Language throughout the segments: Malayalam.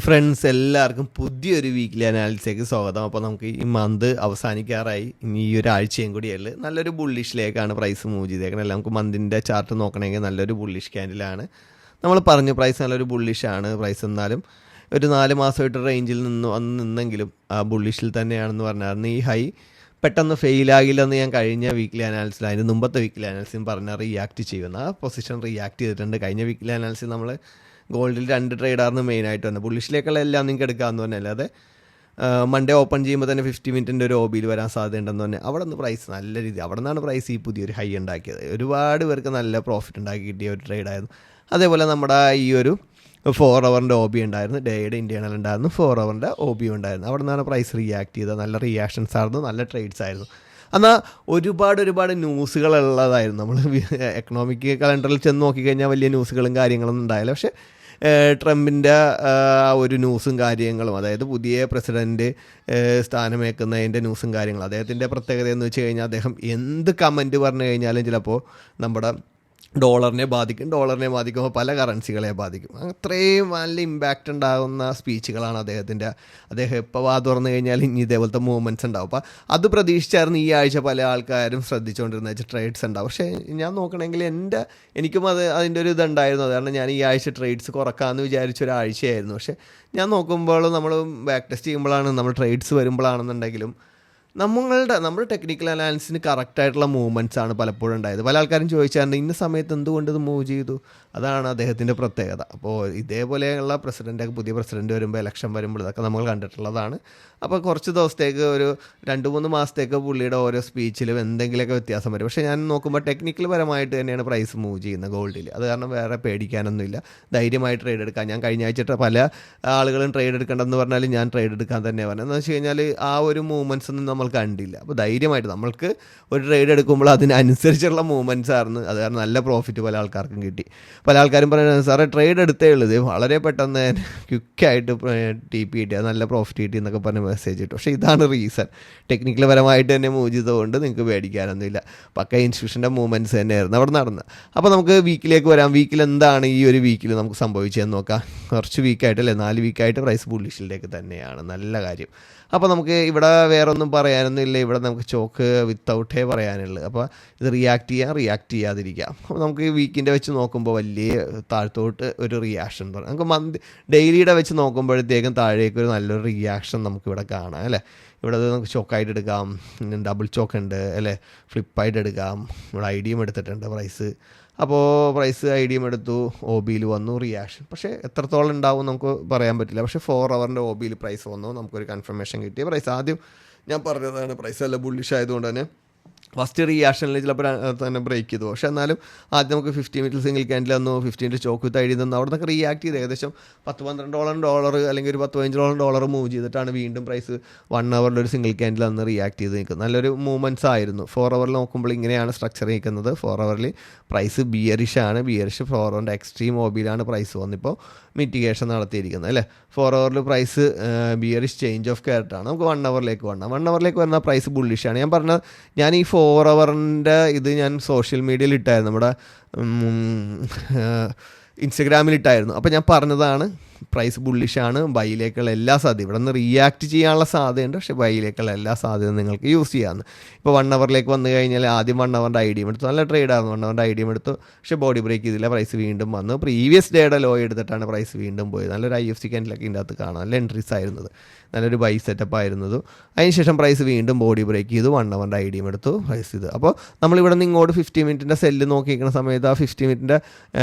ഫ്രണ്ട്സ് എല്ലാവർക്കും പുതിയൊരു വീക്കിലി അനാലിസിലേക്ക് സ്വാഗതം. അപ്പോൾ നമുക്ക് ഈ മന്ത് അവസാനിക്കാറായി, ഇനി ഈ ഒരാഴ്ചയും കൂടിയല്ല. നല്ലൊരു ബുള്ളിഷിലേക്കാണ് പ്രൈസ് മൂവ് ചെയ്തേക്കുന്നത്. നമുക്ക് മന്തിൻ്റെ ചാർട്ട് നോക്കണമെങ്കിൽ നല്ലൊരു ബുള്ളിഷ് ക്യാൻഡിലാണ്. നമ്മൾ പറഞ്ഞു പ്രൈസ് നല്ലൊരു ബുള്ളിഷാണ്. പ്രൈസ് എന്നാലും ഒരു 4 മാസമായിട്ട് റേഞ്ചിൽ നിന്നെങ്കിലും ആ ബുള്ളിഷിൽ തന്നെയാണെന്ന് പറഞ്ഞായിരുന്നു. ഈ ഹൈ പെട്ടെന്ന് ഫെയിലാകില്ലെന്ന് ഞാൻ കഴിഞ്ഞ വീക്കിലി അനാലിസിൽ, അതിന് മുമ്പത്തെ വീക്കിലി അനാലിസിൽ പറഞ്ഞാൽ റിയാക്ട് ചെയ്യുന്ന ആ പൊസിഷൻ റിയാക്ട് ചെയ്തിട്ടുണ്ട്. കഴിഞ്ഞ വീക്കിലി അനാലിസിൽ നമ്മൾ ഗോൾഡിൽ 2 ട്രേഡായിരുന്നു മെയിനായിട്ട് വന്നത്. ബുള്ളിഷിലേക്കുള്ള എല്ലാം നിങ്ങൾക്ക് എടുക്കാമെന്ന് തന്നെ, അല്ലാതെ മൺഡേ ഓപ്പൺ ചെയ്യുമ്പോൾ തന്നെ 50 മിനിറ്റിൻ്റെ ഒരു OBയിൽ വരാൻ സാധ്യതയുണ്ടെന്ന് തന്നെ അവിടെ നിന്ന് പ്രൈസ് നല്ല രീതി, അവിടെ നിന്നാണ് പ്രൈസ് ഈ പുതിയൊരു ഹൈ ഉണ്ടാക്കിയത്. ഒരുപാട് പേർക്ക് നല്ല പ്രോഫിറ്റ് ഉണ്ടാക്കി കിട്ടിയ ഒരു ട്രേഡായിരുന്നു. അതേപോലെ നമ്മുടെ ഈ ഒരു 4 ഹവറിൻ്റെ OB ഉണ്ടായിരുന്നു, ഡേയുടെ ഇൻറ്റേണൽ ഉണ്ടായിരുന്നു, 4 ഹവറിൻ്റെ OB ഉണ്ടായിരുന്നു. അവിടെ നിന്നാണ് പ്രൈസ് റിയാക്ട് ചെയ്തത്. നല്ല റിയാക്ഷൻസ് ആയിരുന്നു, നല്ല ട്രേഡ്സ് ആയിരുന്നു. എന്നാൽ ഒരുപാട് ന്യൂസുകളുള്ളതായിരുന്നു. നമ്മൾ എക്കണോമിക് കലണ്ടറിൽ ചെന്ന് നോക്കിക്കഴിഞ്ഞാൽ വലിയ ന്യൂസുകളും കാര്യങ്ങളൊന്നും ഉണ്ടായില്ല. പക്ഷേ ട്രംപിൻ്റെ ഒരു ന്യൂസും കാര്യങ്ങളും, അതായത് പുതിയ പ്രസിഡൻറ്റ് സ്ഥാനമേൽക്കുന്നതിൻ്റെ ന്യൂസും കാര്യങ്ങളും, അദ്ദേഹത്തിൻ്റെ പ്രത്യേകത എന്ന് വെച്ച് കഴിഞ്ഞാൽ അദ്ദേഹം എന്ത് കമൻറ്റ് പറഞ്ഞു കഴിഞ്ഞാലും ചിലപ്പോൾ നമ്മുടെ ഡോളറിനെ ബാധിക്കുമ്പോൾ പല കറൻസികളെ ബാധിക്കും. അത്രയും നല്ല ഇമ്പാക്റ്റ് ഉണ്ടാകുന്ന സ്പീച്ചുകളാണ് അദ്ദേഹത്തിൻ്റെ. അദ്ദേഹം എപ്പോൾ തുറന്നു കഴിഞ്ഞാൽ ഇനി ഇതേപോലത്തെ മൂവ്മെൻറ്റ്സ് ഉണ്ടാവും. അപ്പോൾ അത് പ്രതീക്ഷിച്ചായിരുന്നു ഈ ആഴ്ച പല ആൾക്കാരും ശ്രദ്ധിച്ചുകൊണ്ടിരുന്ന ട്രേഡ്സ് ഉണ്ടാവും. പക്ഷേ ഞാൻ നോക്കണമെങ്കിൽ എനിക്കും അതിൻ്റെ ഒരു ഇതുണ്ടായിരുന്നു. കാരണം ഞാൻ ഈ ആഴ്ച ട്രേഡ്സ് കുറക്കാമെന്ന് വിചാരിച്ചൊരാഴ്ചയായിരുന്നു. പക്ഷേ ഞാൻ നോക്കുമ്പോൾ നമ്മൾ ബാക്ക് ടെസ്റ്റ് ചെയ്യുമ്പോഴാണ്, നമ്മൾ ട്രേഡ്സ് വരുമ്പോഴാണെന്നുണ്ടെങ്കിലും നമ്മുടെ ടെക്നിക്കൽ അനാലിസിന് കറക്റ്റായിട്ടുള്ള മൂവ്മെൻറ്റ്സ് ആണ് പലപ്പോഴും ഉണ്ടായത്. പല ആൾക്കാരും ചോദിച്ചായിരുന്നു ഇന്ന സമയത്ത് എന്തുകൊണ്ട് ഇത് മൂവ് ചെയ്തു. അതാണ് അദ്ദേഹത്തിൻ്റെ പ്രത്യേകത. അപ്പോൾ ഇതേപോലെയുള്ള പുതിയ പ്രസിഡൻറ്റ് വരുമ്പോൾ, ഇലക്ഷൻ വരുമ്പോൾ ഇതൊക്കെ നമ്മൾ കണ്ടിട്ടുള്ളതാണ്. അപ്പോൾ കുറച്ച് ദിവസത്തേക്ക് ഒരു 2-3 മാസത്തേക്ക് പുള്ളിയുടെ ഓരോ സ്പീച്ചിലും എന്തെങ്കിലുമൊക്കെ വ്യത്യാസം വരും. പക്ഷേ ഞാൻ നോക്കുമ്പോൾ ടെക്നിക്കൽ പരമായിട്ട് തന്നെയാണ് പ്രൈസ് മൂവ് ചെയ്യുന്നത് ഗോൾഡിൽ. അത് കാരണം വേറെ പേടിക്കാനൊന്നുമില്ല, ധൈര്യമായി ട്രേഡ് എടുക്കാം. ഞാൻ കഴിഞ്ഞ ആഴ്ച പല ആളുകളും ട്രേഡ് എടുക്കേണ്ടതെന്ന് പറഞ്ഞാൽ ഞാൻ ട്രേഡ് എടുക്കാൻ തന്നെ പറഞ്ഞത്. എന്ന് വെച്ച് കഴിഞ്ഞാൽ ആ ഒരു മൂവ്മെൻറ്റ്സ് ഒന്നും നമ്മൾ കണ്ടില്ല. അപ്പോൾ ധൈര്യമായിട്ട് നമ്മൾക്ക് ഒരു ട്രേഡ് എടുക്കുമ്പോൾ അതിനനുസരിച്ചുള്ള മൂവ്മെൻറ്റ്സ് ആയിരുന്നു. അത് കാരണം നല്ല പ്രോഫിറ്റ് പല ആൾക്കാർക്കും കിട്ടി. പല ആൾക്കാരും പറയുന്നത് സാറേ ട്രേഡ് എടുത്തേ ഉള്ളത്, വളരെ പെട്ടെന്ന് ക്വിക്കായിട്ട് TP കിട്ടി, അത് നല്ല പ്രോഫിറ്റ് കിട്ടി എന്നൊക്കെ പറഞ്ഞ് മെസ്സേജ് കിട്ടും. പക്ഷേ ഇതാണ് റീസൺ. ടെക്നിക്കൽ പരമായിട്ട് തന്നെ മൂവ് ചെയ്തതുകൊണ്ട് നിങ്ങൾക്ക് പേടിക്കാനൊന്നുമില്ല. പക്ക ഇൻസ്റ്റിറ്റ്യൂഷൻ്റെ മൂവ്മെൻറ്റ്സ് തന്നെയായിരുന്നു അവിടെ നടന്നത്. അപ്പോൾ നമുക്ക് വീക്കിലേക്ക് വരാം. വീക്കിൽ എന്താണ് ഈ ഒരു വീക്കിൽ നമുക്ക് സംഭവിച്ചതെന്ന് നോക്കാം. കുറച്ച് വീക്കായിട്ടല്ലേ, 4 വീക്കായിട്ട് പ്രൈസ് ബുള്ളിഷിലേക്ക് തന്നെയാണ്. നല്ല കാര്യം. അപ്പോൾ നമുക്ക് ഇവിടെ വേറെ ഒന്നും പറയാനൊന്നും ഇല്ല. ഇവിടെ നമുക്ക് ചോക്ക് വിത്തൗട്ടേ പറയാനുള്ളൂ. അപ്പോൾ ഇത് റിയാക്ട് ചെയ്യാതിരിക്കാം. അപ്പോൾ നമുക്ക് ഈ വീക്കിൻ്റെ വെച്ച് നോക്കുമ്പോൾ വലിയ താഴത്തോട്ട് ഒരു റിയാക്ഷൻ പറയാം. നമുക്ക് ഡെയിലിയുടെ വെച്ച് നോക്കുമ്പോഴത്തേക്കും താഴേക്ക് ഒരു നല്ലൊരു റിയാക്ഷൻ നമുക്കിവിടെ കാണാം അല്ലേ. ഇവിടെ നമുക്ക് ചോക്കായിട്ട് എടുക്കാം, ഡബിൾ ചോക്ക് ഉണ്ട് അല്ലേ, ഫ്ലിപ്പായിട്ട് എടുക്കാം. ഇവിടെ IDയും എടുത്തിട്ടുണ്ട് പ്രൈസ്. അപ്പോൾ പ്രൈസ് IDയും എടുത്തു, OBയിൽ വന്നു റിയാക്ഷൻ. പക്ഷേ എത്രത്തോളം ഉണ്ടാവും നമുക്ക് പറയാൻ പറ്റില്ല. പക്ഷേ 4 ഹവറിൻ്റെ OBയിൽ പ്രൈസ് വന്നു, നമുക്കൊരു കൺഫർമേഷൻ കിട്ടിയ പ്രൈസ്. ആദ്യം ഞാൻ പറഞ്ഞതാണ് പ്രൈസ് നല്ല ബുള്ളിഷ് ആയതുകൊണ്ട് തന്നെ ഫസ്റ്റ് റിയാക്ഷനിൽ ചിലപ്പോൾ തന്നെ ബ്രേക്ക് ചെയ്തു. പക്ഷേ എന്നാലും ആദ്യം നമുക്ക് 50 മിനിറ്റിൽ സിംഗിൾ ക്യാൻഡിൽ തന്നു, 15 ചോക്ക് വിത്ത് ID തന്നു. അവിടെ നിന്നൊക്കെ റിയാക്ട് ചെയ്ത് ഏകദേശം $10-12 അല്ലെങ്കിൽ ഒരു $15 മൂവ് ചെയ്തിട്ടാണ് വീണ്ടും പ്രൈസ് 1 ഹവറിൽ ഒരു സിംഗിൾ ക്യാൻഡിൽ തന്ന് റിയാക്ട് ചെയ്ത് നിൽക്കുന്നത്. നല്ലൊരു മൂവ്മെൻറ്റ്സ് ആയിരുന്നു. 4 ഹവറിൽ നോക്കുമ്പോൾ ഇങ്ങനെയാണ് സ്ട്രക്ചർ നിൽക്കുന്നത്. 4 ഹവറിൽ പ്രൈസ് ബിയറിഷ് 4 ഹവറിൻ്റെ എക്സ്ട്രീം OBയിലാണ് പ്രൈസ് വന്നിപ്പോൾ മിറ്റിഗേഷൻ നടത്തിയിരിക്കുന്നത് അല്ലേ. 4 ഹവറിൽ പ്രൈസ് ബിയറിഷ് ചേഞ്ച് ഓഫ് ക്യാരക്ടറാണ്. നമുക്ക് 1 ഹവറിലേക്ക് വരണം. 1 ഹവറിലേക്ക് വരുന്ന പ്രൈസ് ബുള്ളിഷാണ്. ഞാൻ ഈ 4 ഹവറിൻ്റെ ഇത് ഞാൻ സോഷ്യൽ മീഡിയയിൽ ഇട്ടായിരുന്നു, നമ്മുടെ ഇൻസ്റ്റഗ്രാമിൽ ഇട്ടായിരുന്നു. അപ്പോൾ ഞാൻ പറഞ്ഞതാണ് പ്രൈസ് ബുള്ളിഷാണ്, ബൈയിലേക്കുള്ള എല്ലാ സാധ്യത, ഇവിടെ നിന്ന് റിയാക്ട് ചെയ്യാനുള്ള സാധ്യതയുണ്ട്. പക്ഷേ ബൈയിലേക്കുള്ള എല്ലാ സാധ്യതയും നിങ്ങൾക്ക് യൂസ് ചെയ്യാമെന്ന്. ഇപ്പോൾ 1 ഹവറിലേക്ക് വന്നു കഴിഞ്ഞാൽ ആദ്യം 1 ഹവറിൻ്റെ IDയും എടുത്തു, നല്ല ട്രേഡായിരുന്നു. 1 ഹവറിൻ്റെ IDയും എടുത്തു, പക്ഷേ ബോഡി ബ്രേക്ക് ചെയ്തില്ല, പ്രൈസ് വീണ്ടും വന്നു. പ്രീവിയസ് ഡേയുടെ ലോ എടുത്തിട്ടാണ് പ്രൈസ് വീണ്ടും പോയത്. നല്ലൊരു IFC ക്യാൻഡിലൊക്കെ ഇതിൻ്റെ അകത്ത് കാണാം, നല്ല എൻട്രീസ് ആയിരുന്നത്, നല്ലൊരു ബൈ സെറ്റപ്പ് ആയിരുന്നത്. അതിനുശേഷം പ്രൈസ് വീണ്ടും ബോഡി ബ്രേക്ക് ചെയ്തു, 1 ഹവറിൻ്റെ IDയും എടുത്തു, പ്രൈസ് ചെയ്തു. അപ്പോൾ നമ്മളിവിടെ നിന്ന് ഇങ്ങോട്ട് 50 മിനിറ്റിൻ്റെ സെല്ല് നോക്കിയിരിക്കുന്ന സമയത്ത് ആ 50 മിനിറ്റിൻ്റെ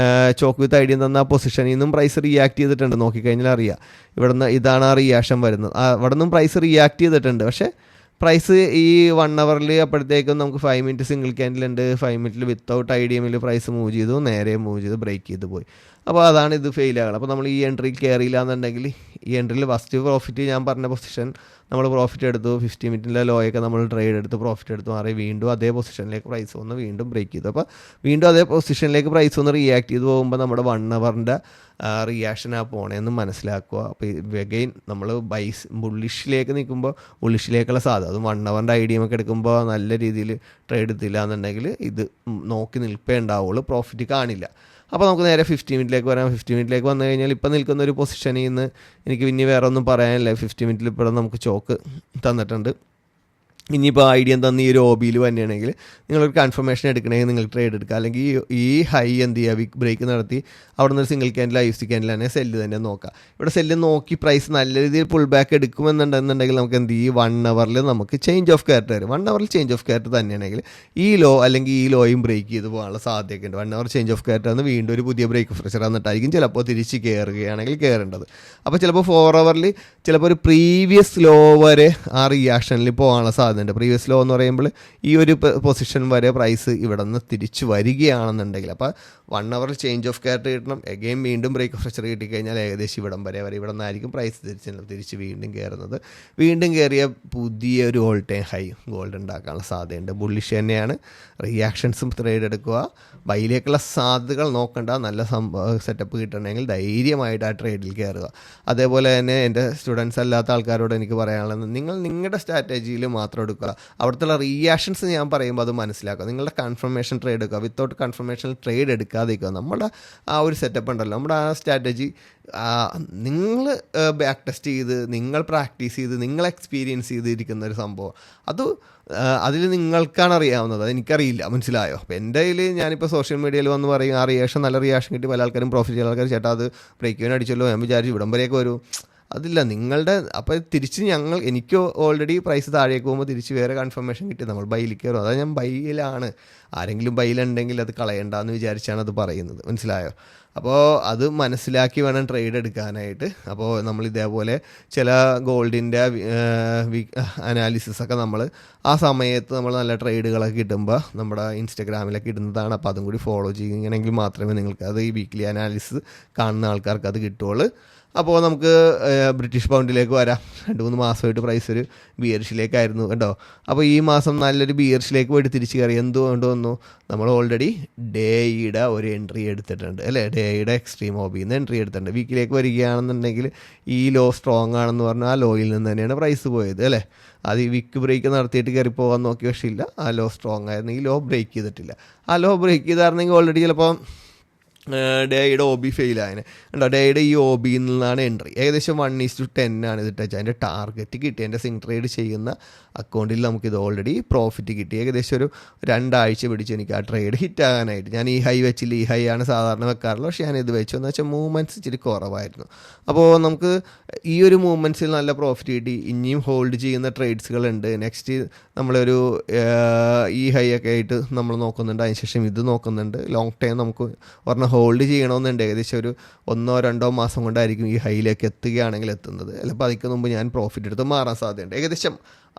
ചോക്ക് വിത്ത് IDയും തന്ന ആ പൊസിഷനിൽ നിന്നും പ്രൈസ് റിയാക്ട് ചെയ്തിട്ടുണ്ട്. നോക്കിക്കഴിഞ്ഞാൽ അറിയാം, ഇവിടെ നിന്ന് ഇതാണ് ആ റിയാക്ഷൻ വരുന്നത്. അവിടെ നിന്നും പ്രൈസ് റിയാക്ട് ചെയ്തിട്ടുണ്ട്. പക്ഷേ പ്രൈസ് ഈ 1 ഹവറിൽ അപ്പോഴത്തേക്കും നമുക്ക് 5 മിനിറ്റ് സിംഗിൾ ക്യാൻഡിൽ ഉണ്ട്, 5 മിനിറ്റിൽ വിത്തൗട്ട് IDയിൽ പ്രൈസ് മൂവ് ചെയ്തു, നേരെ മൂവ് ചെയ്ത് ബ്രേക്ക് ചെയ്ത് പോയി. അപ്പോൾ അതാണ് ഇത് ഫെയിലാകുന്നത്. അപ്പോൾ നമ്മൾ ഈ എൻട്രി കയറിയില്ല എന്നുണ്ടെങ്കിൽ ഈ എൻട്രിയിൽ ഫസ്റ്റ് പ്രോഫിറ്റ് ഞാൻ പറഞ്ഞ പൊസിഷൻ നമ്മൾ പ്രോഫിറ്റ് എടുത്തു, 50 മിനിറ്റിൻ്റെ ലോയൊക്കെ നമ്മൾ ട്രേഡ് എടുത്ത് പ്രോഫിറ്റ് എടുത്ത് മാറി വീണ്ടും അതേ പൊസിഷനിലേക്ക് പ്രൈസ് വന്ന് വീണ്ടും ബ്രേക്ക് ചെയ്തു. അപ്പോൾ വീണ്ടും അതേ പൊസിഷനിലേക്ക് പ്രൈസ് ഒന്ന് റിയാക്ട് ചെയ്ത് പോകുമ്പോൾ നമ്മുടെ 1 ഹവറിൻ്റെ റിയാക്ഷനാണ് പോണേന്ന് മനസ്സിലാക്കുക. അപ്പോൾ അഗെയിൻ നമ്മൾ ബുള്ളിഷിലേക്ക് നിൽക്കുമ്പോൾ ബുള്ളിഷിലേക്കുള്ള സാധ്യത, അതും 1 ഹവറിൻ്റെ IDയും ഒക്കെ എടുക്കുമ്പോൾ നല്ല രീതിയിൽ ട്രേഡ് എടുത്തില്ല എന്നുണ്ടെങ്കിൽ ഇത് നോക്കി നിൽപ്പേ ഉണ്ടാവുള്ളൂ, പ്രോഫിറ്റ് കാണില്ല. അപ്പോൾ നമുക്ക് നേരെ 50 മിനിറ്റിലേക്ക് വരാം. 50 മിനിറ്റിലേക്ക് വന്നു കഴിഞ്ഞാൽ ഇപ്പോൾ നിൽക്കുന്ന ഒരു പൊസിഷനിൽ നിന്ന് എനിക്ക് പിന്നെ വേറെ ഒന്നും പറയാനില്ല. 50 മിനിറ്റിൽ ഇപ്പോൾ നമുക്ക് ചോക്ക് തന്നിട്ടുണ്ട്. ഇനിയിപ്പോൾ ഐഡിയ തന്ന ഈ ഒരു OB-യിൽ തന്നെയാണെങ്കിൽ നിങ്ങളൊരു കൺഫർമേഷൻ എടുക്കണമെങ്കിൽ നിങ്ങൾ ട്രേഡ് എടുക്കുക. അല്ലെങ്കിൽ ഈ ഹൈ എന്ത് ചെയ്യുക, വിക്ക് ബ്രേക്ക് നടത്തി അവിടെ നിന്ന് ഒരു സിംഗിൾ ക്യാൻഡിൽ IFC ക്യാൻഡിൽ തന്നെ സെല്ല് തന്നെ നോക്കുക. ഇവിടെ സെല്ല് നോക്കി പ്രൈസ് നല്ല രീതിയിൽ പുൾ ബാക്ക് എടുക്കുമെന്നുണ്ടെന്നുണ്ടെങ്കിൽ നമുക്ക് എന്ത് ചെയ്യും, 1 ഹവറിൽ നമുക്ക് ചേഞ്ച് ഓഫ് ക്യാരക്ടർ വരും. 1 ഹവറിൽ ചേഞ്ച് ഓഫ് ക്യാരക്ടർ തന്നെയാണെങ്കിൽ ഈ ലോ അല്ലെങ്കിൽ ഈ ലോയും ബ്രേക്ക് ചെയ്ത് പോകാനുള്ള സാധ്യതയൊക്കെ ഉണ്ട്. 1 ഹവർ ചേഞ്ച് ഓഫ് ക്യാരക്ടർ എന്ന് വീണ്ടും ഒരു പുതിയ ബ്രേക്ക് ഫ്രഷർ എന്നിട്ടായിരിക്കും ചിലപ്പോൾ തിരിച്ച് കയറുകയാണെങ്കിൽ കയറേണ്ടത്. അപ്പോൾ ചിലപ്പോൾ 4 ഹവറിൽ ചിലപ്പോൾ ഒരു പ്രീവിയസ് ലോ വരെ ആ റിയാക്ഷനിൽ പോകാനുള്ള സാധ്യതയുണ്ട്. പ്രീവിയസ് ലോ എന്ന് പറയുമ്പോൾ ഈ ഒരു പൊസിഷൻ വരെ പ്രൈസ് ഇവിടെ നിന്ന് തിരിച്ച് വരികയാണെന്നുണ്ടെങ്കിൽ അപ്പോൾ 1 ഹവറിൽ ചേഞ്ച് ഓഫ് ക്യാരക്ടർ കിട്ടണം. എഗെയിൻ വീണ്ടും ബ്രേക്ക് ഫ്രഷർ കിട്ടിക്കഴിഞ്ഞാൽ ഏകദേശം ഇവിടം വരെ ഇവിടെ നിന്നായിരിക്കും പ്രൈസ് തിരിച്ച് വീണ്ടും കയറുന്നത്. വീണ്ടും കയറിയ പുതിയൊരു ഓൾ ടൈം ഹൈ ഗോൾഡ് ഉണ്ടാക്കാനുള്ള സാധ്യതയുണ്ട്. ബുള്ളിഷ് തന്നെയാണ്. റിയാക്ഷൻസും ട്രേഡ് എടുക്കുക. ബൈയിലേക്കുള്ള സാധ്യതകൾ നോക്കണ്ട. നല്ല സെറ്റപ്പ് കിട്ടണമെങ്കിൽ ധൈര്യമായിട്ട് ആ ട്രേഡിൽ കയറുക. അതേപോലെ തന്നെ എൻ്റെ സ്റ്റുഡൻസ് അല്ലാത്ത ആൾക്കാരോട് എനിക്ക് പറയാനുള്ളത്, നിങ്ങളുടെ സ്ട്രാറ്റജിയിൽ മാത്രം എടുക്കുക. അവിടുത്തെ റിയാക്ഷൻസ് ഞാൻ പറയുമ്പോൾ അത് മനസ്സിലാക്കുക. നിങ്ങളുടെ കൺഫർമേഷൻ ട്രേഡ് എടുക്കുക. വിത്തൗട്ട് കൺഫർമേഷൻ ട്രേഡ് എടുക്കാതിരിക്കുക. നമ്മുടെ ആ ഒരു സെറ്റപ്പ് ഉണ്ടല്ലോ, നമ്മുടെ ആ സ്ട്രാറ്റജി നിങ്ങൾ ബാക്ക് ടെസ്റ്റ് ചെയ്ത്, നിങ്ങൾ പ്രാക്ടീസ് ചെയ്ത്, നിങ്ങൾ എക്സ്പീരിയൻസ് ചെയ്തിരിക്കുന്ന ഒരു സംഭവം. അതിൽ നിങ്ങൾക്കാണ് അറിയാവുന്നത്, അതെനിക്കറിയില്ല. മനസ്സിലായോ? അപ്പോൾ എൻ്റെ കയ്യിൽ ഞാനിപ്പോൾ സോഷ്യൽ മീഡിയയിൽ വന്ന് പറയും, ആ റിയാക്ഷൻ നല്ല റിയാക്ഷൻ കിട്ടി, പല ആൾക്കാരും പ്രോഫിറ്റ് ചെയ്യുന്ന ആൾക്കാർ, ചേട്ടാ അത് ബ്രേക്ക് ഇവൻ അടിച്ചല്ലോ, ഞാൻ വിചാരിച്ചു ഇവിടം വരെയൊക്കെ വരും. അതില്ല, നിങ്ങളുടെ അപ്പോൾ തിരിച്ച് എനിക്ക് ഓൾറെഡി പ്രൈസ് താഴേക്ക് പോകുമ്പോൾ തിരിച്ച് വേറെ കൺഫർമേഷൻ കിട്ടി, നമ്മൾ ബൈയിൽ കയറും. അതായത് ഞാൻ ബൈയിലാണ്. ആരെങ്കിലും ബൈയിലുണ്ടെങ്കിൽ അത് കളയണ്ടെന്ന് വിചാരിച്ചാണ് അത് പറയുന്നത്. മനസ്സിലായോ? അപ്പോൾ അത് മനസ്സിലാക്കി വേണം ട്രേഡ് എടുക്കാനായിട്ട്. അപ്പോൾ നമ്മൾ ഇതേപോലെ ചില ഗോൾഡിൻ്റെ അനാലിസിസൊക്കെ നമ്മൾ ആ സമയത്ത് നമ്മൾ നല്ല ട്രേഡുകളൊക്കെ കിട്ടുമ്പോൾ നമ്മുടെ ഇൻസ്റ്റഗ്രാമിലൊക്കെ ഇടുന്നതാണ്. അപ്പോൾ അതും കൂടി ഫോളോ ചെയ്യുകയാണെങ്കിൽ മാത്രമേ നിങ്ങൾക്ക് അത് ഈ വീക്ക്ലി അനാലിസിസ് കാണുന്ന ആൾക്കാർക്ക് അത് കിട്ടുള്ളൂ. അപ്പോൾ നമുക്ക് ബ്രിട്ടീഷ് പൗണ്ടിലേക്ക് വരാം. 2-3 മാസമായിട്ട് പ്രൈസ് ഒരു ബിയർഷിലേക്കായിരുന്നു കേട്ടോ. അപ്പോൾ ഈ മാസം നല്ലൊരു ബിയർഷിലേക്ക് പോയിട്ട് തിരിച്ച് കയറി. എന്തുകൊണ്ട് വന്നു? നമ്മൾ ഓൾറെഡി ഡേയുടെ ഒരു എൻട്രി എടുത്തിട്ടുണ്ട് അല്ലേ? ഡേയുടെ എക്സ്ട്രീം OB-യിൽ നിന്ന് എൻട്രി എടുത്തിട്ടുണ്ട്. വീക്കിലേക്ക് വരികയാണെന്നുണ്ടെങ്കിൽ ഈ ലോ സ്ട്രോങ് ആണെന്ന് പറഞ്ഞാൽ ആ ലോയിൽ നിന്ന് തന്നെയാണ് പ്രൈസ് പോയത് അല്ലേ? അത് ഈ വിക്ക് ബ്രേക്ക് നടത്തിയിട്ട് കയറി പോകാൻ നോക്കി, പക്ഷേ ഇല്ല, ആ ലോ സ്ട്രോങ് ആയിരുന്നു. ഈ ലോ ബ്രേക്ക് ചെയ്തിട്ടില്ല. ആ ലോ ബ്രേക്ക് ചെയ്തായിരുന്നെങ്കിൽ ഓൾറെഡി ചിലപ്പോൾ ഡേയുടെ OB ഫെയിലായതിന് ഉണ്ടോ. ഡേയുടെ ഈ OB-യിൽ നിന്നാണ് എൻട്രി. ഏകദേശം 1:10 ആണ് ഇത് ടച്ച്. അതിൻ്റെ ടാർഗറ്റ് കിട്ടി. എൻ്റെ സിങ് ട്രേഡ് ചെയ്യുന്ന അക്കൗണ്ടിൽ നമുക്കിത് ഓൾറെഡി പ്രോഫിറ്റ് കിട്ടി. ഏകദേശം ഒരു 2 ആഴ്ച പിടിച്ചു എനിക്ക് ആ ട്രേഡ് ഹിറ്റ് ആകാനായിട്ട്. ഞാൻ ഈ ഹൈ വെച്ചില്ല, ഈ ഹൈ ആണ് സാധാരണ വെക്കാറുള്ളത്, പക്ഷേ ഞാനിത് വെച്ചു. എന്ന് വെച്ചാൽ മൂവ്മെൻറ്റ്സ് ഇച്ചിരി കുറവായിരുന്നു. അപ്പോൾ നമുക്ക് ഈ ഒരു മൂവ്മെൻറ്റ്സിൽ നല്ല പ്രോഫിറ്റ് കിട്ടി. ഇനിയും ഹോൾഡ് ചെയ്യുന്ന ട്രേഡ്സുകളുണ്ട്. നെക്സ്റ്റ് നമ്മളൊരു ഈ ഹൈ ഒക്കെ ആയിട്ട് നമ്മൾ നോക്കുന്നുണ്ട്. അതിനുശേഷം ഇത് നോക്കുന്നുണ്ട്. ലോങ് ടൈം നമുക്ക് പറഞ്ഞാൽ ഹോൾഡ് ചെയ്യണമെന്നുണ്ട്. ഏകദേശം ഒരു 1-2 മാസം കൊണ്ടായിരിക്കും ഈ ഹൈയിലേക്ക് എത്തുകയാണെങ്കിൽ എത്തുന്നത്. ചിലപ്പോൾ അതിക്ക് മുമ്പ് ഞാൻ പ്രോഫിറ്റ് എടുത്ത് മാറാൻ സാധ്യതയുണ്ട്. ഏകദേശം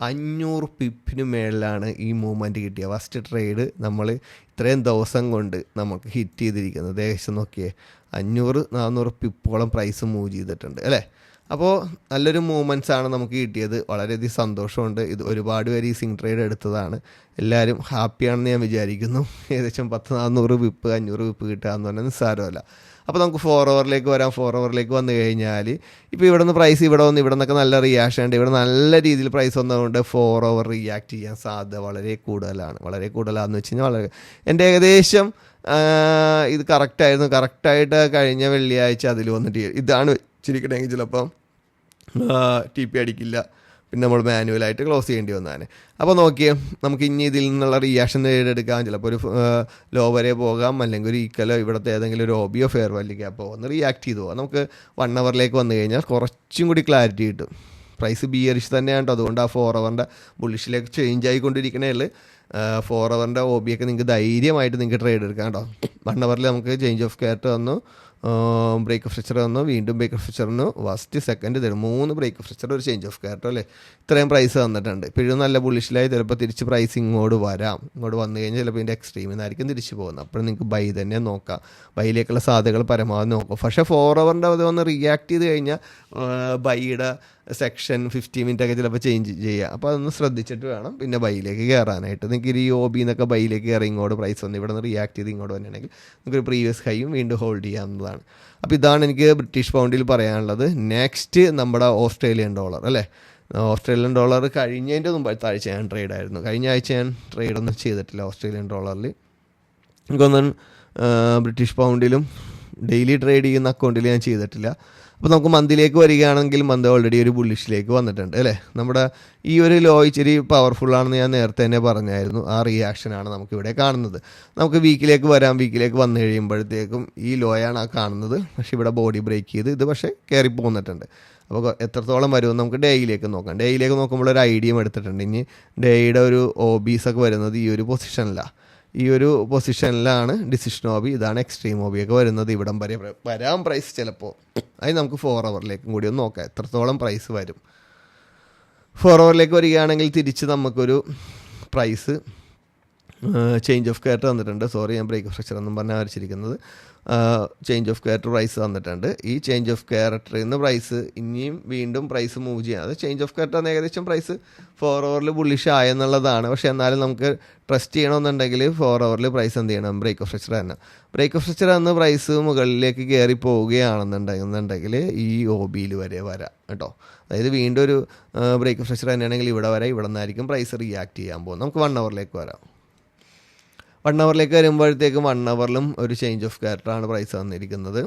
500 പിപ്പിന് മേളിലാണ് ഈ മൂവ്മെൻറ്റ് കിട്ടിയ ഫസ്റ്റ് ട്രേഡ് നമ്മൾ ഇത്രയും ദിവസം കൊണ്ട് നമുക്ക് ഹിറ്റ് ചെയ്തിരിക്കുന്നത്. ഏകദേശം നോക്കിയേ 500-400 പിപ്പോളം പ്രൈസ് മൂവ് ചെയ്തിട്ടുണ്ട് അല്ലേ? അപ്പോൾ നല്ലൊരു മൂവ്മെൻറ്റ്സ് ആണ് നമുക്ക് കിട്ടിയത്. വളരെയധികം സന്തോഷമുണ്ട്. ഇത് ഒരുപാട് പേര് ഈ സിങ് ട്രേഡ് എടുത്തതാണ്. എല്ലാവരും ഹാപ്പിയാണെന്ന് ഞാൻ വിചാരിക്കുന്നു. ഏകദേശം 10-400 പിപ്പ് 500 പിപ്പ് കിട്ടുക എന്ന് പറഞ്ഞാൽ നിസ്സാരമല്ല. അപ്പോൾ നമുക്ക് 4 ഹവറിലേക്ക് വരാം. 4 ഹവറിലേക്ക് വന്നു കഴിഞ്ഞാൽ ഇപ്പോൾ ഇവിടെ നിന്ന് പ്രൈസ് ഇവിടെ നിന്നൊക്കെ നല്ല റിയാക്ഷൻ ഉണ്ട്. ഇവിടെ നല്ല രീതിയിൽ പ്രൈസ് വന്നതുകൊണ്ട് 4 ഹവർ റിയാക്ട് ചെയ്യാൻ സാധ്യത വളരെ കൂടുതലാണെന്ന് വെച്ച് കഴിഞ്ഞാൽ എൻ്റെ ഏകദേശം ഇത് കറക്റ്റായിരുന്നു. കറക്റ്റായിട്ട് കഴിഞ്ഞ വെള്ളിയാഴ്ച അതിൽ വന്നിട്ട് ഇതാണ് വെച്ചിരിക്കണമെങ്കിൽ ചിലപ്പം TP അടിക്കില്ല. പിന്നെ നമ്മൾ മാനുവലായിട്ട് ക്ലോസ് ചെയ്യേണ്ടി വന്നതാണ്. അപ്പോൾ നോക്കിയേ, നമുക്ക് ഇനി ഇതിൽ നിന്നുള്ള റിയാക്ഷൻ എടുക്കാം. ചിലപ്പോൾ ഒരു ലോ വരെ പോകാം, അല്ലെങ്കിൽ ഒരു ഈക്വലോ ഇവിടുത്തെ ഏതെങ്കിലും ഒരു OB-യോ ഫെയർ വാല്യൂ ക്യാപ്പോ ഒന്ന് റിയാക്ട് ചെയ്തു പോകാം. നമുക്ക് 1 ഹവറിലേക്ക് വന്നു കഴിഞ്ഞാൽ കുറച്ചും കൂടി ക്ലാരിറ്റി കിട്ടും. പ്രൈസ് ബിയറിഷ് തന്നെയാണ് കേട്ടോ. അതുകൊണ്ട് ആ 4 ഹവറിൻ്റെ ബുള്ളിഷിലേക്ക് ചേഞ്ച് ആയിക്കൊണ്ടിരിക്കണേ ഉള്ളൂ. 4 ഹവറിൻ്റെ OB-യൊക്കെ നിങ്ങൾക്ക് ധൈര്യമായിട്ട് നിങ്ങൾക്ക് ട്രേഡ് എടുക്കാം കേട്ടോ. 1 ഹവറിൽ നമുക്ക് ചേഞ്ച് ഓഫ് ക്യാരക്ടർ വന്നു, ബ്രേക്ക് ഫ്രക്ചർ വന്നു, വീണ്ടും ബ്രേക്ക് ഫ്രക്ചറിന് ഫസ്റ്റ് സെക്കൻഡ് തരും 3 ബ്രേക്ക് ഫ്രക്ചർ, ഒരു ചേഞ്ച് ഓഫ് ക്യാരക്ടർ അല്ലേ? ഇത്രയും പ്രൈസ് തന്നിട്ടുണ്ട്. ഇപ്പോഴും നല്ല ബുള്ളിഷിലായി. ചിലപ്പോൾ തിരിച്ച് പ്രൈസ് ഇങ്ങോട്ട് വന്നു കഴിഞ്ഞാൽ ചിലപ്പോൾ ഇതിൻ്റെ എക്സ്ട്രീമിൽ നിന്നായിരിക്കും തിരിച്ച് പോകുന്നത്. അപ്പോൾ നിങ്ങൾക്ക് ബൈ തന്നെ നോക്കാം. ബൈയിലേക്കുള്ള സാധ്യതകൾ പരമാവധി നോക്കാം. പക്ഷേ 4 ഹവറിൻ്റെ അത് വന്ന് റിയാക്ട് ചെയ്ത് കഴിഞ്ഞാൽ ബൈയുടെ സെക്ഷൻ 50 മിനിറ്റൊക്കെ ചിലപ്പോൾ ചേഞ്ച് ചെയ്യുക. അപ്പോൾ അതൊന്ന് ശ്രദ്ധിച്ചിട്ട് വേണം പിന്നെ ബൈയിലേക്ക് കയറാനായിട്ട്. നിങ്ങൾക്ക് ഈ OB-എന്നൊക്കെ ബൈയിലേക്ക് കയറി ഇങ്ങോട്ട് പ്രൈസ് വന്ന് ഇവിടെ നിന്ന് റിയാക്ട് ചെയ്ത് ഇങ്ങോട്ട് വന്നിട്ടുണ്ടെങ്കിൽ നിങ്ങൾക്കൊരു പ്രീവിയസ് ഹൈയും വീണ്ടും ഹോൾഡ് ചെയ്യാവുന്നതാണ്. അപ്പോൾ ഇതാണ് എനിക്ക് ബ്രിട്ടീഷ് പൗണ്ടിൽ പറയാനുള്ളത്. നെക്സ്റ്റ് നമ്മുടെ ഓസ്ട്രേലിയൻ ഡോളർ അല്ലേ? ഓസ്ട്രേലിയൻ ഡോളർ കഴിഞ്ഞതിൻ്റെ മുമ്പത്തെ ആഴ്ച ഞാൻ ട്രേഡായിരുന്നു. കഴിഞ്ഞ ആഴ്ച ഞാൻ ട്രേഡൊന്നും ചെയ്തിട്ടില്ല ഓസ്ട്രേലിയൻ ഡോളറിൽ. എനിക്കൊന്നും ബ്രിട്ടീഷ് പൗണ്ടിലും ഡെയിലി ട്രേഡ് ചെയ്യുന്ന അക്കൗണ്ടിൽ ഞാൻ ചെയ്തിട്ടില്ല. അപ്പോൾ നമുക്ക് മന്തിലേക്ക് വരികയാണെങ്കിൽ മന്ത് ഓൾറെഡി ഒരു ബുള്ളിഷിലേക്ക് വന്നിട്ടുണ്ട് അല്ലേ. നമ്മുടെ ഈ ഒരു ലോ ഇച്ചിരി പവർഫുള്ളാണെന്ന് ഞാൻ നേരത്തെ തന്നെ പറഞ്ഞായിരുന്നു. ആ റിയാക്ഷനാണ് നമുക്കിവിടെ കാണുന്നത്. നമുക്ക് വീക്കിലേക്ക് വരാം. വീക്കിലേക്ക് വന്നു കഴിയുമ്പോഴത്തേക്കും ഈ ലോയാണ് ആ കാണുന്നത്. പക്ഷേ ഇവിടെ ബോഡി ബ്രേക്ക് ചെയ്ത് ഇത് പക്ഷേ കയറി പോന്നിട്ടുണ്ട്. അപ്പോൾ എത്രത്തോളം വരുമെന്ന് നമുക്ക് ഡേയിലേക്ക് നോക്കാം. ഡേയിലേക്ക് നോക്കുമ്പോൾ ഒരു ഐഡിയം എടുത്തിട്ടുണ്ട്. ഇനി ഡേയുടെ ഒരു OBs ഒക്കെ വരുന്നത് ഈ ഒരു പൊസിഷനിലാണ്. ഈ ഒരു പൊസിഷനിലാണ് ഡിസിഷൻ OB, ഇതാണ് എക്സ്ട്രീം OB ഒക്കെ വരുന്നത്. ഇവിടം വരെ വരാം പ്രൈസ് ചിലപ്പോൾ. അത് നമുക്ക് 4 ഹവറിലേക്കും കൂടി ഒന്ന് നോക്കാം എത്രത്തോളം പ്രൈസ് വരും. 4 ഹവറിലേക്ക് വരികയാണെങ്കിൽ തിരിച്ച് നമുക്കൊരു പ്രൈസ് ചേഞ്ച് ഓഫ് ക്യാരക്ടർ തന്നിട്ടുണ്ട്. സോറി, ഞാൻ ബ്രേക്ക് ഓഫ് സ്ട്രക്ചർ എന്നും പറഞ്ഞാൽ വരച്ചിരിക്കുന്നത്. ചേഞ്ച് ഓഫ് ക്യാരക്ടർ പ്രൈസ് തന്നിട്ടുണ്ട്. ഈ ചേഞ്ച് ഓഫ് ക്യാരക്ടറിൽ നിന്ന് പ്രൈസ് ഇനിയും വീണ്ടും പ്രൈസ് മൂവ് ചെയ്യാം. അത് ചേഞ്ച് ഓഫ് ക്യാരക്ടർ ഏകദേശം പ്രൈസ് 4 ഹവറിൽ ബുള്ളിഷ് ആയെന്നുള്ളതാണ്. പക്ഷേ എന്നാലും നമുക്ക് ട്രസ്റ്റ് ചെയ്യണമെന്നുണ്ടെങ്കിൽ 4 ഹവറിൽ പ്രൈസ് എന്ത് ചെയ്യണം? ബ്രേക്ക് ഓഫ് സ്ട്രക്ചർ തന്നെ. ബ്രേക്ക് ഓഫ് സ്ട്രക്ചർ അന്ന് പ്രൈസ് മുകളിലേക്ക് കയറി പോവുകയാണെന്നുണ്ടെങ്കിൽ ഈ OBയിൽ വരെ വരാം കേട്ടോ. അതായത് വീണ്ടും ഒരു ബ്രേക്ക് ഓഫ് സ്ട്രക്ചർ തന്നെയാണെങ്കിൽ ഇവിടെ വരെ, ഇവിടെ നിന്നായിരിക്കും പ്രൈസ് റിയാക്ട് ചെയ്യാൻ പോകുന്നത്. നമുക്ക് 1 ഹവറിലേക്ക് വരാം. 1 ഹവറിലേക്ക് വരുമ്പോഴത്തേക്കും 1 ഹവറിലും ഒരു ചേഞ്ച് ഓഫ് ക്യാരക്ടറാണ് പ്രൈസ് തന്നിരിക്കുന്നത്.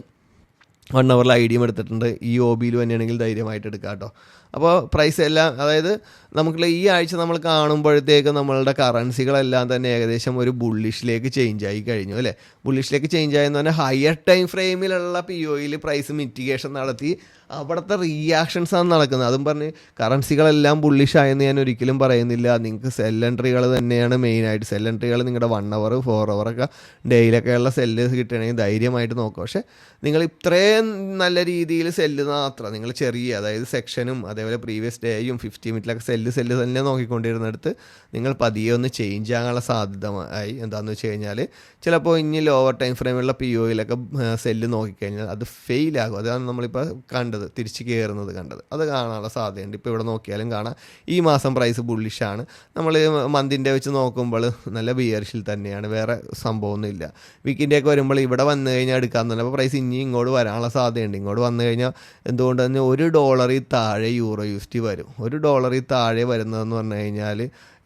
1 ഹവറിൽ ഐഡിയം എടുത്തിട്ടുണ്ട്. ഈ OBയിൽ തന്നെയാണെങ്കിൽ ധൈര്യമായിട്ട് എടുക്കാം കേട്ടോ. അപ്പോൾ പ്രൈസ് എല്ലാം, അതായത് നമുക്ക് ഈ ആഴ്ച നമ്മൾ കാണുമ്പോഴത്തേക്ക് നമ്മളുടെ കറൻസികളെല്ലാം തന്നെ ഏകദേശം ഒരു ബുള്ളിഷിലേക്ക് ചേഞ്ച് ആയി കഴിഞ്ഞു അല്ലേ. ബുള്ളിഷിലേക്ക് ചേഞ്ച് ആയെന്ന് പറഞ്ഞാൽ ഹയർ ടൈം ഫ്രെയിമിലുള്ള POയിൽ പ്രൈസ് മിറ്റിഗേഷൻ നടത്തി അവിടുത്തെ റിയാക്ഷൻസാണ് നടക്കുന്നത്. അതും പറഞ്ഞ് കറൻസികളെല്ലാം ബുള്ളിഷായെന്ന് ഞാൻ ഒരിക്കലും പറയുന്നില്ല. നിങ്ങൾക്ക് സെൽ എൻട്രികൾ തന്നെയാണ് മെയിനായിട്ട്. സെൽ എൻട്രികൾ നിങ്ങളുടെ 1 ഹവർ 4 ഹവറൊക്കെ ഡേയിലൊക്കെയുള്ള സെല്ല് കിട്ടണമെങ്കിൽ ധൈര്യമായിട്ട് നോക്കുക. പക്ഷേ നിങ്ങൾ ഇത്രയും നല്ല രീതിയിൽ സെല്ല് മാത്രം നിങ്ങൾ ചെറിയ, അതായത് സെക്ഷനും അതേപോലെ പ്രീവിയസ് ഡേയും 50 മിനിറ്റിലൊക്കെ സെല്ല് തന്നെ നോക്കിക്കൊണ്ടിരുന്നിടത്ത് നിങ്ങൾ പതിയെ ഒന്ന് ചേഞ്ച് ആകാനുള്ള സാധ്യത ആയി. എന്താണെന്ന് വെച്ച് കഴിഞ്ഞാൽ ചിലപ്പോൾ ഇനി ലോവർ ടൈം ഫ്രെയിമുള്ള POയിലൊക്കെ സെല്ല് നോക്കിക്കഴിഞ്ഞാൽ അത് ഫെയിലാകും. അതാണ് നമ്മളിപ്പോൾ കണ്ടത്, തിരിച്ച് കയറുന്നത് കണ്ടത്. അത് കാണാനുള്ള സാധ്യതയുണ്ട്. ഇപ്പോൾ ഇവിടെ നോക്കിയാലും കാണാം ഈ മാസം പ്രൈസ് ബുള്ളിഷാണ്. നമ്മൾ മന്തിൻ്റെ വെച്ച് നോക്കുമ്പോൾ നല്ല ബിയറിഷിൽ തന്നെയാണ്, വേറെ സംഭവമൊന്നുമില്ല. വീക്കിൻ്റെയൊക്കെ വരുമ്പോൾ ഇവിടെ വന്നു കഴിഞ്ഞാൽ എടുക്കാൻ തന്നെ. അപ്പോൾ പ്രൈസ് ഇനി ഇങ്ങോട്ട് വരാനുള്ള സാധ്യതയുണ്ട്. ഇങ്ങോട്ട് വന്നു കഴിഞ്ഞാൽ എന്തുകൊണ്ട് തന്നെ $1 താഴെ EUR/USD വരും. $1 താഴെ വരുന്നതെന്ന് പറഞ്ഞു കഴിഞ്ഞാൽ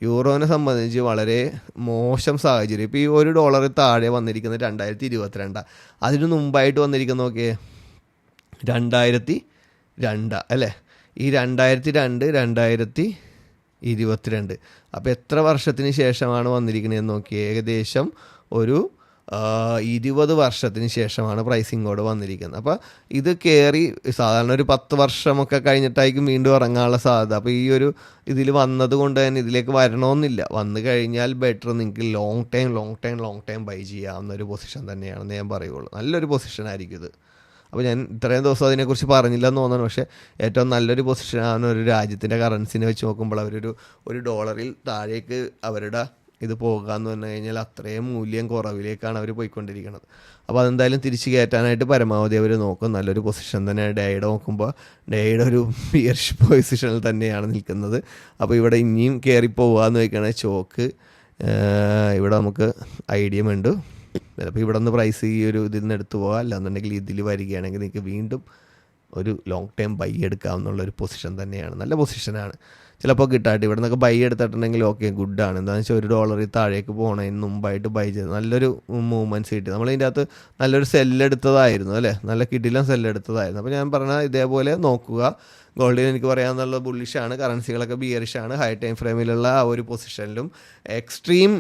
യൂറോനെ സംബന്ധിച്ച് വളരെ മോശം സാഹചര്യം. ഇപ്പോൾ ഈ $1 താഴെ വന്നിരിക്കുന്നത് 2022. അതിന് മുമ്പായിട്ട് വന്നിരിക്കുന്ന നോക്കിയേ 2002 അല്ലേ. ഈ 2002 2022. അപ്പോൾ എത്ര വർഷത്തിന് ശേഷമാണ് വന്നിരിക്കുന്നതെന്ന് നോക്കിയേ. ഏകദേശം ഒരു 20 വർഷത്തിന് ശേഷമാണ് പ്രൈസിങ്ങോട് വന്നിരിക്കുന്നത്. അപ്പോൾ ഇത് കയറി സാധാരണ ഒരു 10 വർഷമൊക്കെ കഴിഞ്ഞിട്ടായിരിക്കും വീണ്ടും ഇറങ്ങാനുള്ള സാധ്യത. അപ്പോൾ ഈ ഒരു ഇതിൽ വന്നത് കൊണ്ട് തന്നെ ഇതിലേക്ക് വരണമെന്നില്ല. വന്നു കഴിഞ്ഞാൽ ബെറ്റർ നിങ്ങൾക്ക് ലോങ് ടൈം ബൈ ചെയ്യാവുന്ന ഒരു പൊസിഷൻ തന്നെയാണെന്ന് ഞാൻ പറയുള്ളൂ. നല്ലൊരു പൊസിഷനായിരിക്കും ഇത്. അപ്പോൾ ഞാൻ ഇത്രയും ദിവസം അതിനെക്കുറിച്ച് പറഞ്ഞില്ല എന്ന് തോന്നുന്നു. പക്ഷേ ഏറ്റവും നല്ലൊരു പൊസിഷനാണ് ഒരു രാജ്യത്തിൻ്റെ കറൻസിനെ വെച്ച് നോക്കുമ്പോൾ. അവരൊരു $1 താഴേക്ക് അവരുടെ ഇത് പോകുക എന്ന് പറഞ്ഞു കഴിഞ്ഞാൽ അത്രയും മൂല്യം കുറവിലേക്കാണ് അവർ പോയിക്കൊണ്ടിരിക്കുന്നത്. അപ്പോൾ അതെന്തായാലും തിരിച്ച് കയറ്റാനായിട്ട് പരമാവധി അവർ നോക്കും. നല്ലൊരു പൊസിഷൻ തന്നെയാണ്. ഡേയുടെ നോക്കുമ്പോൾ ഡേയുടെ ഒരു ബിയർഷ് പൊസിഷനിൽ തന്നെയാണ് നിൽക്കുന്നത്. അപ്പോൾ ഇവിടെ ഇനിയും കയറി പോകാമെന്ന് വയ്ക്കണേ ചോക്ക്. ഇവിടെ നമുക്ക് ഐഡിയം ഉണ്ട്. ചിലപ്പോൾ ഇവിടെ നിന്ന് പ്രൈസ് ഈ ഒരു ഇതിൽ നിന്ന് എടുത്തു പോകാം. അല്ലാന്നുണ്ടെങ്കിൽ ഇതിൽ വരികയാണെങ്കിൽ നിങ്ങൾക്ക് വീണ്ടും ഒരു ലോങ് ടൈം ബൈ എടുക്കാമെന്നുള്ളൊരു പൊസിഷൻ തന്നെയാണ്. നല്ല പൊസിഷനാണ്. ചിലപ്പോൾ കിട്ടാട്ട് ഇവിടെ നിന്നൊക്കെ ബൈ എടുത്തിട്ടുണ്ടെങ്കിൽ ഓക്കെ ഗുഡാണ്. എന്താണെന്ന് വെച്ചാൽ $1 താഴേക്ക് പോകണതിന് മുമ്പായിട്ട് ബൈ ചെയ്ത് നല്ലൊരു മൂവ്മെൻറ്റ്സ് കിട്ടി. നമ്മളിതിൻ്റെ അകത്ത് നല്ലൊരു സെല്ലെടുത്തതായിരുന്നു അല്ലേ. നല്ല കിടിലം സെല്ലെടുത്തതായിരുന്നു. അപ്പോൾ ഞാൻ പറഞ്ഞാൽ ഇതേപോലെ നോക്കുക. ഗോൾഡിൽ എനിക്ക് പറയാമെന്നുള്ളത് ബുള്ളിഷാണ്. കറൻസികളൊക്കെ ബിയറിഷാണ്. ഹൈ ടൈം ഫ്രെയിമിലുള്ള ആ ഒരു പൊസിഷനിലും എക്സ്ട്രീം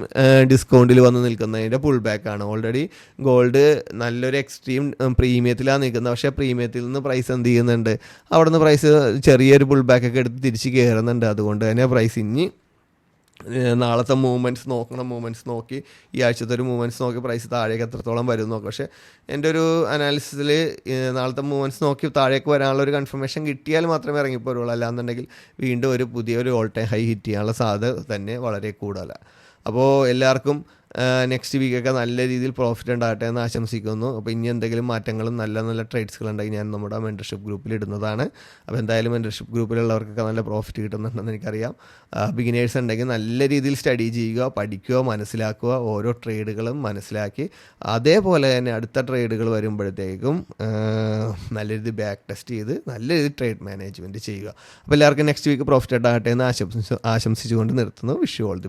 ഡിസ്കൗണ്ടിൽ വന്ന് നിൽക്കുന്നതിൻ്റെ പുൾ ബാക്കാണ്. ഓൾറെഡി ഗോൾഡ് നല്ലൊരു എക്സ്ട്രീം പ്രീമിയത്തിലാണ് നിൽക്കുന്നത്. പക്ഷേ പ്രീമിയത്തിൽ നിന്ന് പ്രൈസ് എന്ത് ചെയ്യുന്നുണ്ട്? അവിടെ നിന്ന് പ്രൈസ് ചെറിയൊരു പുൾ ബാക്കൊക്കെ എടുത്ത് തിരിച്ച് കയറുന്നുണ്ട്. അതുകൊണ്ട് തന്നെ പ്രൈസ് ഇനി നാളത്തെ മൂവ്മെൻറ്റ്സ് നോക്കി ഈ ആഴ്ചത്തെ ഒരു മൂവ്മെൻറ്റ്സ് നോക്കി പ്രൈസ് താഴേക്ക് എത്രത്തോളം വരും നോക്കാം. പക്ഷേ എൻ്റെ ഒരു അനാലിസിസിൽ നാളത്തെ മൂവ്മെൻറ്റ്സ് നോക്കി താഴേക്ക് വരാനുള്ള ഒരു കൺഫർമേഷൻ കിട്ടിയാൽ മാത്രമേ ഇറങ്ങിപ്പോരുള്ളൂ. അല്ലാന്നുണ്ടെങ്കിൽ വീണ്ടും ഒരു പുതിയൊരു ഓൾ ടൈം ഹൈ ഹിറ്റ് ചെയ്യാനുള്ള സാധ്യത തന്നെ വളരെ കൂടുതലാണ്. അപ്പോൾ എല്ലാവർക്കും നെക്സ്റ്റ് വീക്കൊക്കെ നല്ല രീതിയിൽ പ്രോഫിറ്റ് ഉണ്ടാകട്ടെ എന്ന് ആശംസിക്കുന്നു. അപ്പോൾ ഇനി എന്തെങ്കിലും മാറ്റങ്ങളും നല്ല ട്രേഡ്സുകളുണ്ടെങ്കിൽ ഞാൻ നമ്മുടെ മെൻറ്റർഷിപ്പ് ഗ്രൂപ്പിൽ ഇടുന്നതാണ്. അപ്പോൾ എന്തായാലും മെൻറ്റർഷിപ്പ് ഗ്രൂപ്പിലുള്ളവർക്കൊക്കെ നല്ല പ്രോഫിറ്റ് കിട്ടുന്നുണ്ടെന്ന് എനിക്കറിയാം. ബിഗിനേഴ്സ് ഉണ്ടെങ്കിൽ നല്ല രീതിയിൽ സ്റ്റഡി ചെയ്യുക, പഠിക്കുക, മനസ്സിലാക്കുക, ഓരോ ട്രേഡുകളും മനസ്സിലാക്കി അതേപോലെ തന്നെ അടുത്ത ട്രേഡുകൾ വരുമ്പോഴത്തേക്കും നല്ല രീതിയിൽ ബാക്ക് ടെസ്റ്റ് ചെയ്ത് നല്ല രീതിയിൽ ട്രേഡ് മാനേജ്മെൻറ്റ് ചെയ്യുക. അപ്പോൾ എല്ലാവർക്കും നെക്സ്റ്റ് വീക്ക് പ്രോഫിറ്റ് ഉണ്ടാകട്ടെ എന്ന് ആശംസിച്ചുകൊണ്ട് നിർത്തുന്നു. Wish you all the